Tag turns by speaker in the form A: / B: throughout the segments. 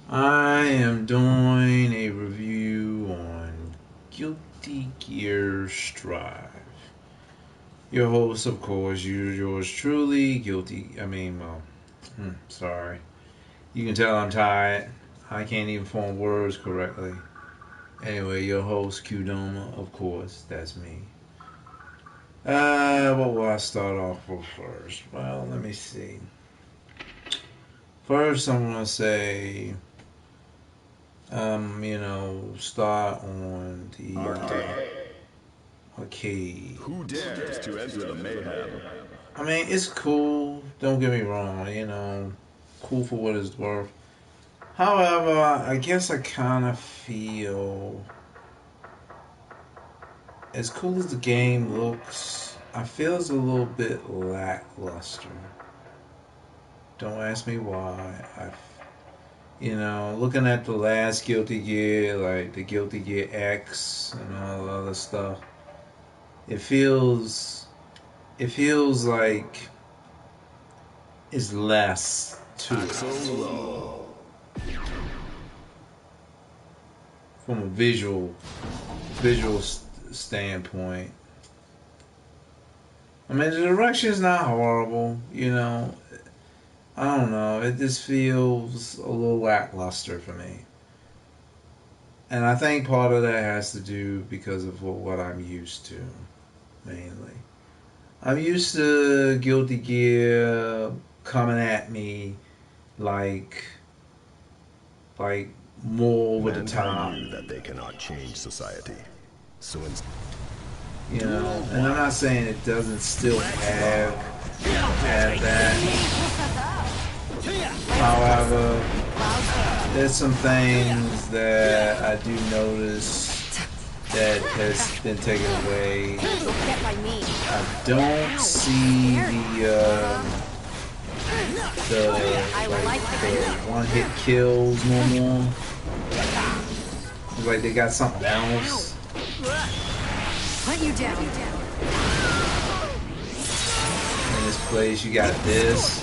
A: I am doing a review on Guilty Gear Strive. Your host, of course, yours truly, sorry. You can tell I'm tired. I can't even form words correctly. Anyway, your host, Qdoma, of course, that's me. What will I start off with first? Well, let me see. First, I'm gonna say start on the arcade.
B: Who dares to enter the mayhem?
A: I mean, it's cool. Don't get me wrong. Cool for what it's worth. However, I guess I kind of feel, as cool as the game looks, I feel it's a little bit lackluster. Don't ask me why. Looking at the last Guilty Gear, like the Guilty Gear X and all the other stuff, it feels like it's less to it from a visual standpoint. I mean, the direction is not horrible, I don't know. It just feels a little lackluster for me. And I think part of that has to do because of what I'm used to, mainly. I'm used to Guilty Gear coming at me like more over the top.
B: Mankind knew that they cannot change society. So
A: And I'm not saying it doesn't still have that. However, there's some things that I do notice that has been taken away. I don't see the one-hit kills no more. It's like they got something else.
C: Hunt you down.
A: In this place, you got this,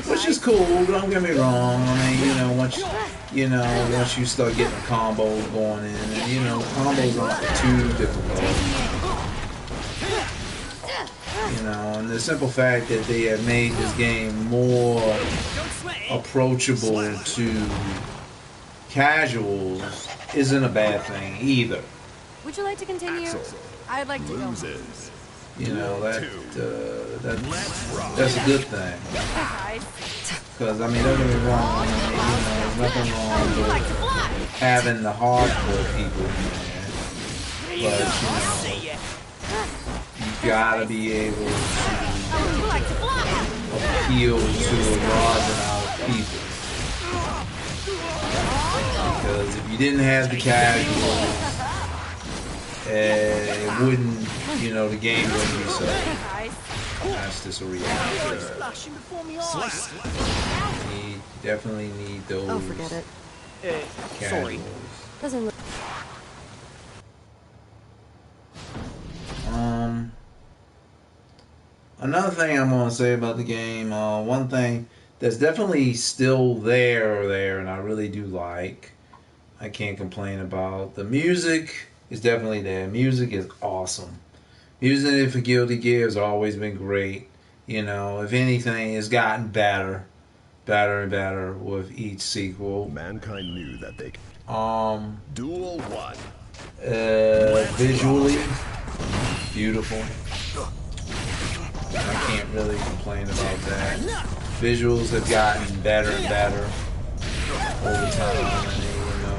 A: which is cool. Don't get me wrong. I mean, once you start getting combos going in, and combos aren't too difficult. And the simple fact that they have made this game more approachable to casuals isn't a bad thing either.
C: Would you like to continue? I'd like to go.
A: That's a good thing. Because don't get me wrong. There's nothing wrong with having the hardcore people in there, but you gotta be able to appeal to a large amount of people. Because if you didn't have the casuals, it wouldn't, the game wouldn't be so. That's just a reality. You definitely need those.
C: Oh, forget it.
A: Casuals.
C: Doesn't look.
A: Another thing I'm gonna say about the game, one thing that's definitely still there, and I really do like. I can't complain about the music. Is definitely there. Music is awesome. Music for Guilty Gear has always been great. If anything, it's gotten better and better with each sequel.
B: mankind knew that they Duel 1.
A: Visually, beautiful. I can't really complain about that. Visuals have gotten better and better over time.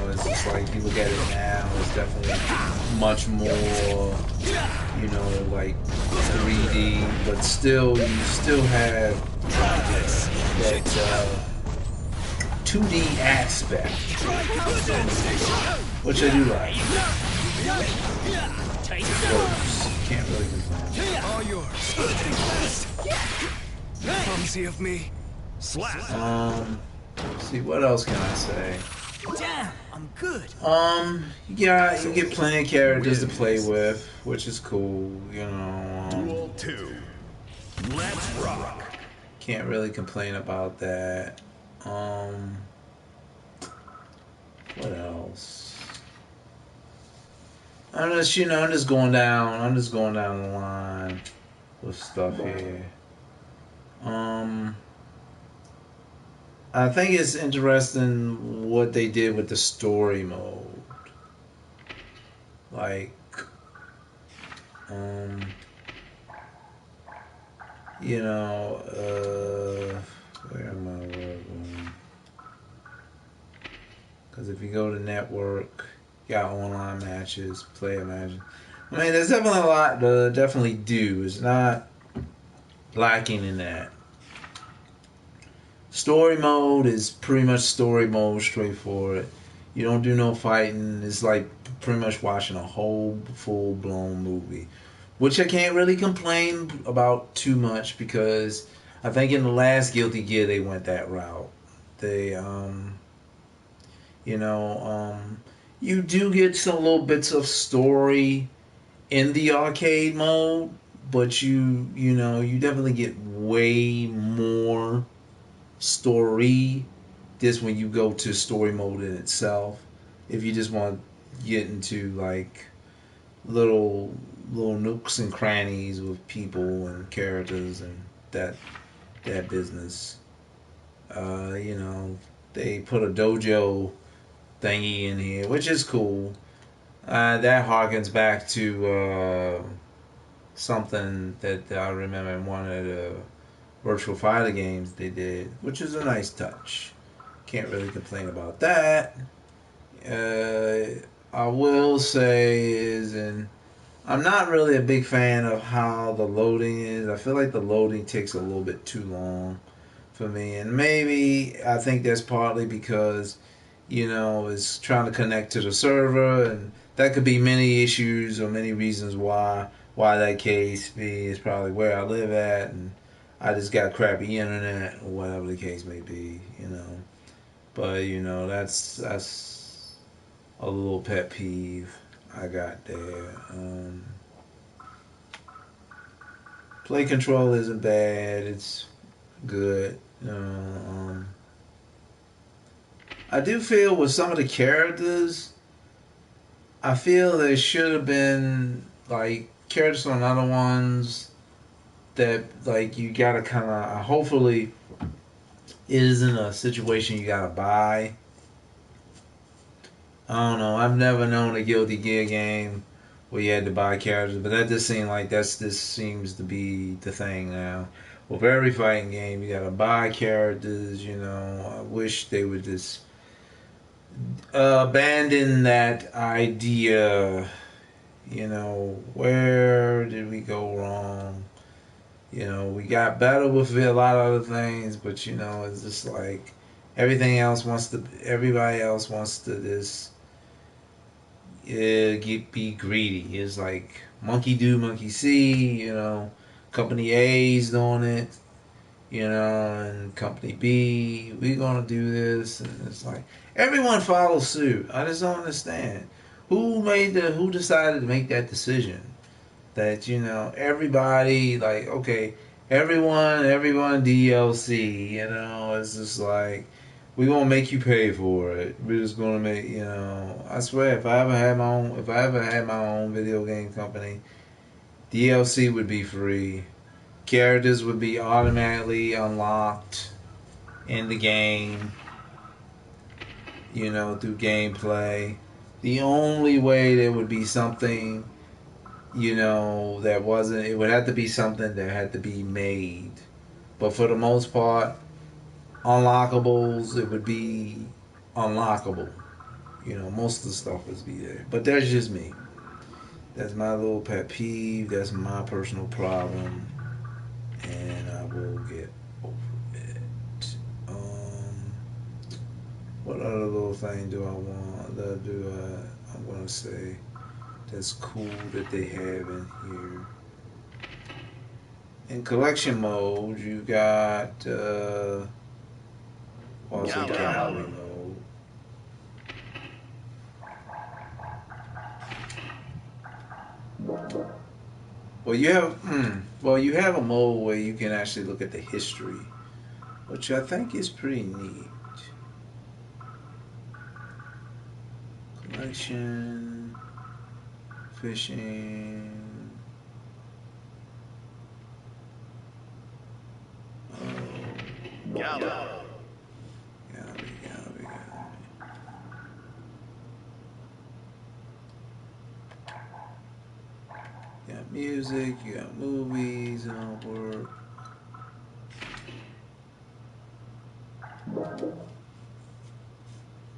A: It's just like you look at it now, it's definitely much more, like 3D, but still, you still have that 2D aspect, which I do like. Works. Can't really complain.
D: All yours. Clumsy of me.
B: Slap.
A: Let's see, what else can I say?
D: Damn, I'm good.
A: You get plenty of characters to play with, which is cool,
B: Duel 2. Let's rock.
A: Can't really complain about that. I'm just going down. I'm just going down the line with stuff here. Um, I think it's interesting what they did with the story mode. Like, um, you know, where am I going? Because if you go to network, you got online matches, player matches. I mean, there's definitely a lot to definitely do. It's not lacking in that. Story mode is pretty much story mode, straightforward. You don't do no fighting. It's like pretty much watching a whole full blown movie, which I can't really complain about too much because I think in the last Guilty Gear they went that route. They you know you do get some little bits of story in the arcade mode, but you definitely get way more story this when you go to story mode in itself. If you just want to get into like little nooks and crannies with people and characters and that business. They put a dojo thingy in here, which is cool. That harkens back to something that I remember in one of the virtual fighter games they did, which is a nice touch. Can't really complain about that. I will say and I'm not really a big fan of how the loading is. I feel like the loading takes a little bit too long for me, and maybe I think that's partly because it's trying to connect to the server, and that could be many issues or many reasons why that case be. Is probably where I live at, and I just got crappy internet or whatever the case may be. But that's a little pet peeve I got there. Play control isn't bad. It's good. I do feel with some of the characters, I feel there should have been like characters on other ones that like you gotta kind of. Hopefully, it isn't a situation you gotta buy. I don't know. I've never known a Guilty Gear game where you had to buy characters, but that just seems like this seems to be the thing now. With every fighting game, you gotta buy characters. I wish they would just abandon that idea. Where did we go wrong? We got better with a lot of other things, but it's just like everybody else wants to just be greedy. It's like monkey do, monkey see. Company A's doing it. And Company B, we're gonna do this, and it's like everyone follows suit. I just don't understand who decided to make that decision. That everybody like okay, everyone DLC. It's just like we gonna make you pay for it. We're just gonna make I swear, if I ever had my own video game company, DLC would be free. Characters would be automatically unlocked in the game, through gameplay. The only way there would be something, that wasn't, it would have to be something that had to be made. But for the most part, unlockables, it would be unlockable. Most of the stuff would be there. But that's just me. That's my little pet peeve. That's my personal problem. And I will get over it. What other little thing do I want? I'm gonna say that's cool that they have in here. In collection mode, you got also gallery mode. You have a mode where you can actually look at the history, which I think is pretty neat. Collection, Fishing.
B: Gallo.
A: Gallery. You got music, you got movies and all work.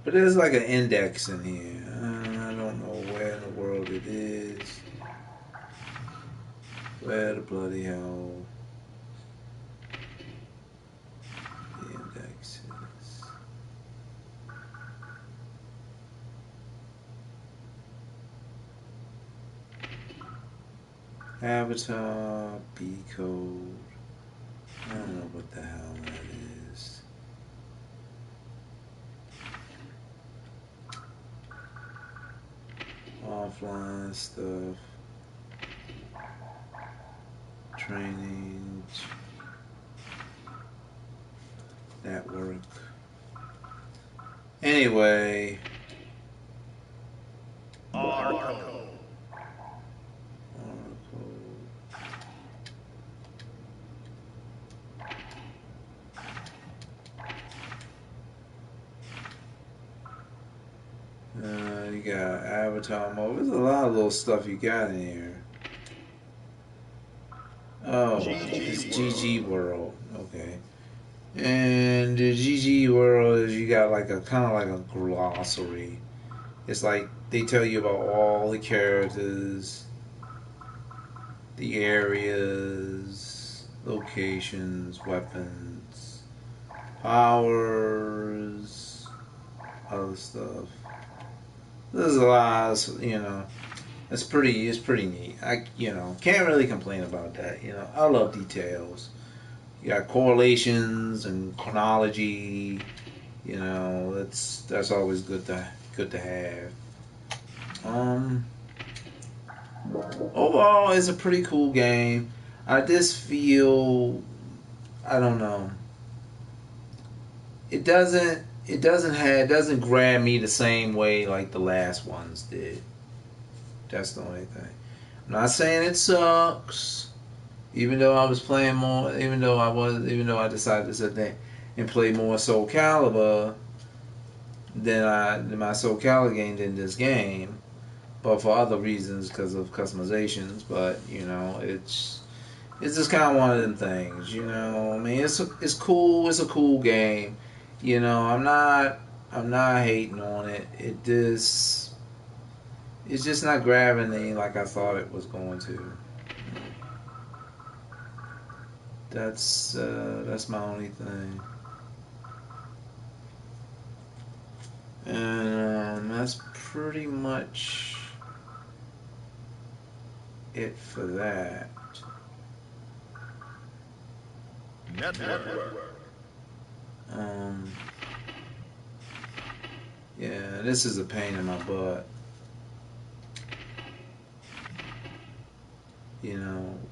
A: But there's like an index in here. I don't know where in the world it is. Where the bloody hell the index is. Avatar, B code. I don't know what the hell that is. Offline stuff. Training. Network. Anyway.
B: Oracle.
A: You got avatar mode. There's a lot of little stuff you got in here. Oh, it's GG World. Okay. And the GG World is you got like a kind of like a glossary. It's like they tell you about all the characters, the areas, locations, weapons, powers, other stuff. There's a lot of, it's pretty neat. I can't really complain about that. I love details. You got correlations and chronology. That's always good to have. Overall, it's a pretty cool game. I just feel, I don't know. It doesn't grab me the same way like the last ones did. That's the only thing. I'm not saying it sucks. Even though I was playing more, even though I decided to sit there and play more Soul Calibur than my Soul Calibur game than this game, but for other reasons because of customizations. But it's just kind of one of them things. I mean, it's cool. It's a cool game. I'm not hating on it. It's just not grabbing me like I thought it was going to. That's my only thing. And that's pretty much it for that.
B: Network.
A: Yeah, this is a pain in my butt.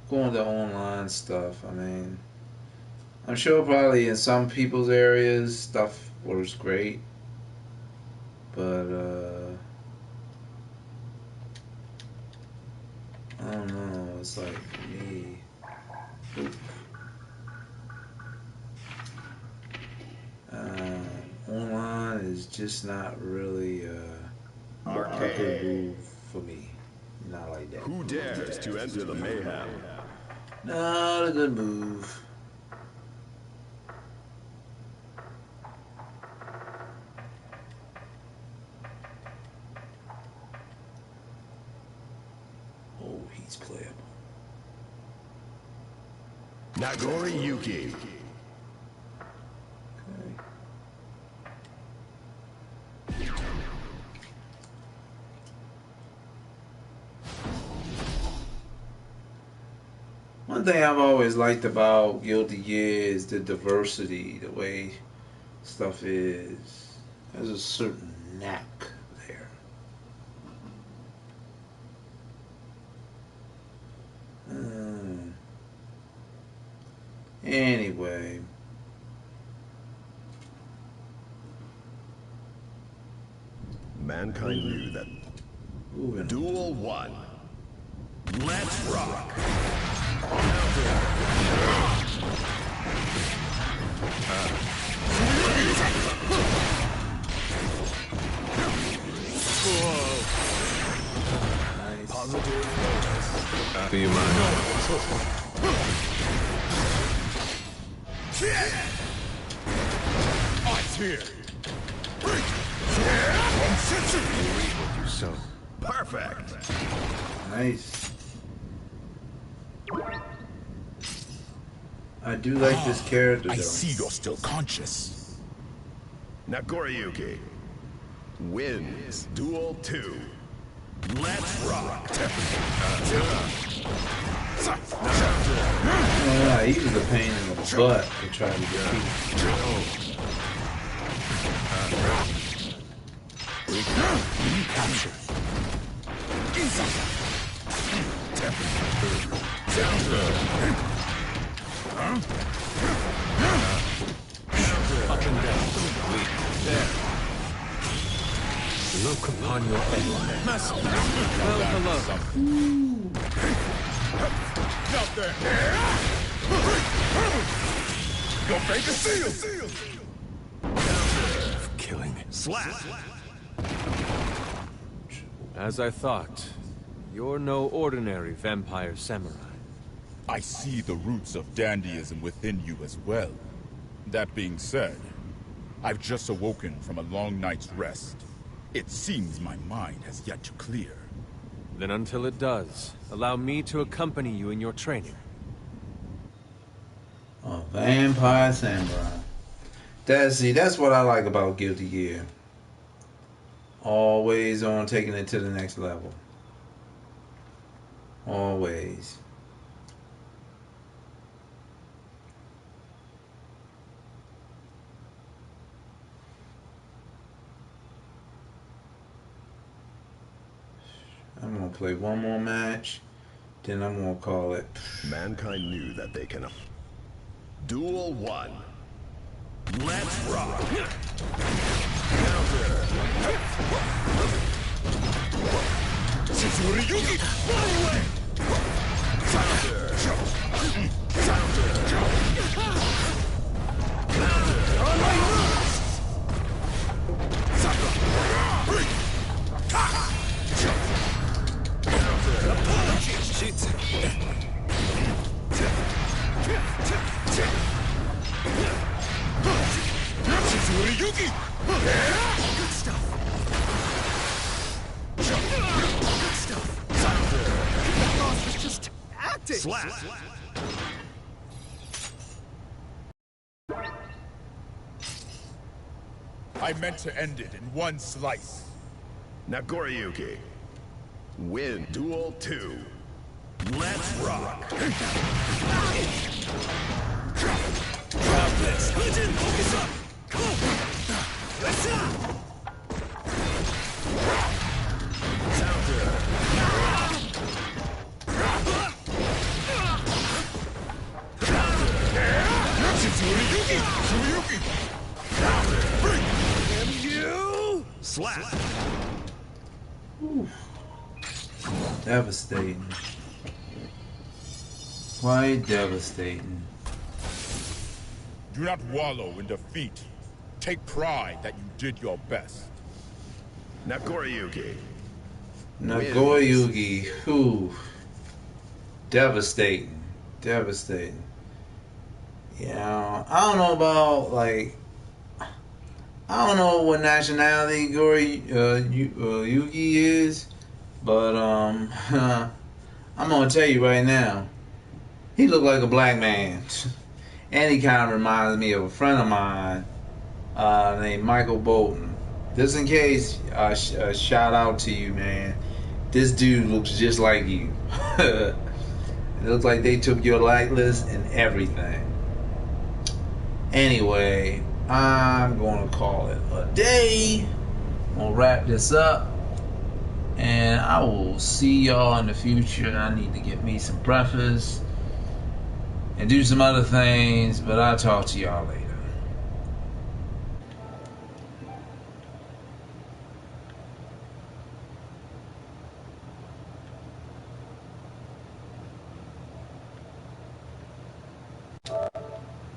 A: Going to online stuff. I mean, I'm sure probably in some people's areas stuff works great, but I don't know. It's like for me. Oop. Online is just not really a good move for me. Not like that.
B: Who dares to enter the mayhem?
A: Not a good move. Oh, he's playable.
B: Nagori Yuki.
A: One thing I've always liked about Guilty Gear is the diversity, the way stuff is. There's a certain knack there. Anyway.
B: Mankind knew that.
A: Moving
B: Duel 1. Let's rock.
A: Nice.
B: Positive bonus.
E: Do you mind?
B: Eyes here.
E: So
B: Perfect.
A: Nice. I do like this character though.
B: I see you're still conscious. Nagoriyuki wins Duel 2. Let's rock.
A: Yeah, he was a pain in the butt to try to defeat.
B: Capture.
E: up and down. There. Look upon your end. Well, hello.
B: Out there. Go fake a seal.
E: Killing.
B: Slap.
E: As I thought, you're no ordinary vampire samurai.
F: I see the roots of dandyism within you as well. That being said, I've just awoken from a long night's rest. It seems my mind has yet to clear.
E: Then until it does, allow me to accompany you in your training.
A: A vampire samurai. That's what I like about Guilty Gear. Always on taking it to the next level. Always. I'm gonna play one more match, then I'm gonna call it.
B: Mankind knew that they can. Duel 1. Let's rock. Counter. Ryugi, fly away. Counter. Counter. On my moves. Ryugi! Good stuff. Good stuff. That boss was just acting. Slap.
F: I meant to end it in one slice.
B: Nagoriyuki win Duel 2. Let's rock. Drop this. Legend, focus up. Come on. Let's up. Counter. Ryugi. Counter. Damn you. Slap.
A: Ooh. Devastating. Quite devastating.
F: Do not wallow in defeat. Take pride that you did your best.
B: Nagoriyuki.
A: Nagoyugi, who? Devastating. Devastating. Yeah, I don't know about, like, I don't know what nationality Yugi is, but, I'm gonna tell you right now, he looked like a black man. And he kind of reminds me of a friend of mine named Michael Bolton. Just in case, shout out to you, man. This dude looks just like you. It looks like they took your likeness and everything. Anyway, I'm going to call it a day. I'm going to wrap this up. And I will see y'all in the future. I need to get me some breakfast and do some other things, but I'll talk to y'all later.